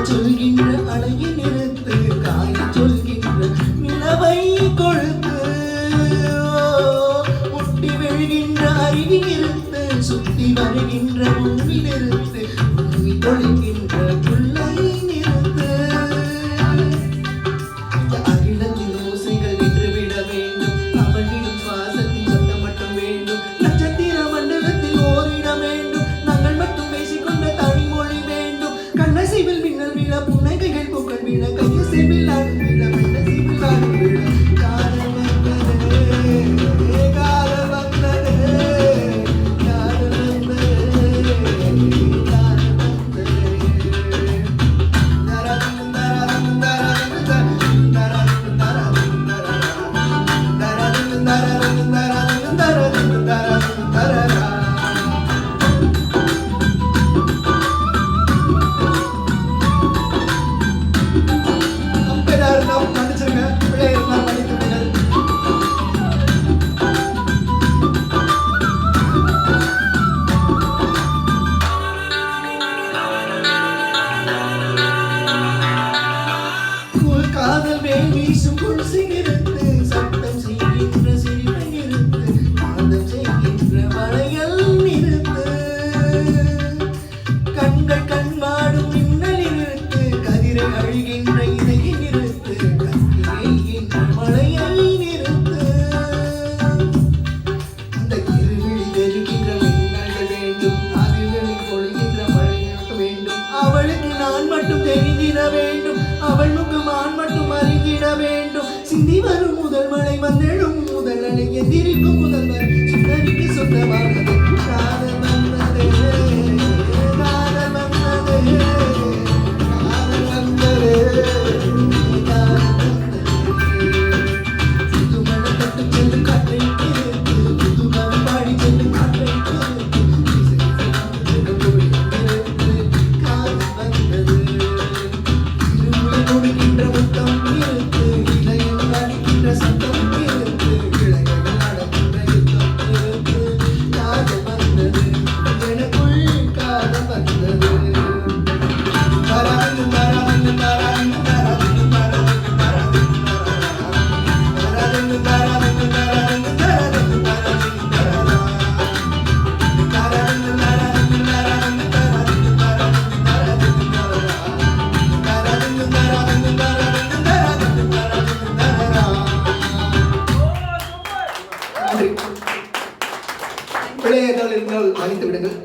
சொல்கின்ற அழகை நிறுத்து, காய சொல்கின்ற நிலவை கொழுத்து, முட்டி விழுகின்ற அருவி நிறுத்து, சுத்தி வருகின்ற பூமி நிறுத்து, பூமி கொழுகின்ற புல்லை நிறுத்து. இந்த அகிலத்தின் ஓசைகள் நின்றுவிட வேண்டும், அவளிடும் சுவாசத்தின் சத்தம் மட்டும் வேண்டும். நட்சத்திர மண்டலத்தில் ஓரிட வேண்டும், நாங்கள் மட்டும் பேசிக்கொண்ட தனிமொழி வேண்டும். கண்ணசைவில் மின்னல் விழ, புன்னகைகள் பூக்கள் விழ, கையசைவில் நாடும் விழ, மெல்லசைவில் நாடும் விழ. காதல் வந்தது, காதல் வந்தது, காதல் வந்தது, காதல் வந்தது. தரதும் தரதும் தரதும் தரதும் தரதும் தரதும் தரதும் தரதும் தரதும் தரதும். காதல் மேல் வீசும் குடிசை நிறுத்து, சட்டம் செய்கின்ற சிறுமை நிறுத்து, காதல் செய்கின்ற வளையல் நிறுத்து. கண்கள் கண்மாடும் மின்னல் நிறுத்து, கதிரை அழுகின்ற இதையை நிறுத்து, கத்திரைகின்ற மழையை நிறுத்து. அந்த இருவிழி தெரிகின்ற மின்னல்கள் வேண்டும், அதிர்களில் பொழிகின்ற மழை வேண்டும். அவளுக்கு நான் மட்டும் தெரிந்திட வேண்டும், அவள் முகம் ஆண் மட்டும் அறிந்திட வேண்டும். சிந்தி வரும் முதல் மழை வந்தெழும் முதல் அலை எந்திரிக்கும் முதல்வர் சுந்தரிக்கு சொந்தமானது. காதல் வந்தது, காதல் வந்தது, காதல் வந்தது, காதல் வந்தது. புதுமண தொட்டு செல்லும் காற்றை கேட்டு, புதுமணம் பாடி செல்லும் காற்றை கேட்டு, காதல் வந்தது. கொடுக்கின்ற முத்தம் இருக்கு, இலையில் அடிக்கின்ற சத்தம் இருக்கு, இளைஞர்கள் நடக்கின்ற யுத்தம் இருக்கு. காதல் வந்தது, எனக்குள் காதல் வந்தது. தரது தரது தரது தரது தரது தரது தரது தரது தரது பிள்ளைகள் இருந்தால் மன்னித்து விடுங்கள்.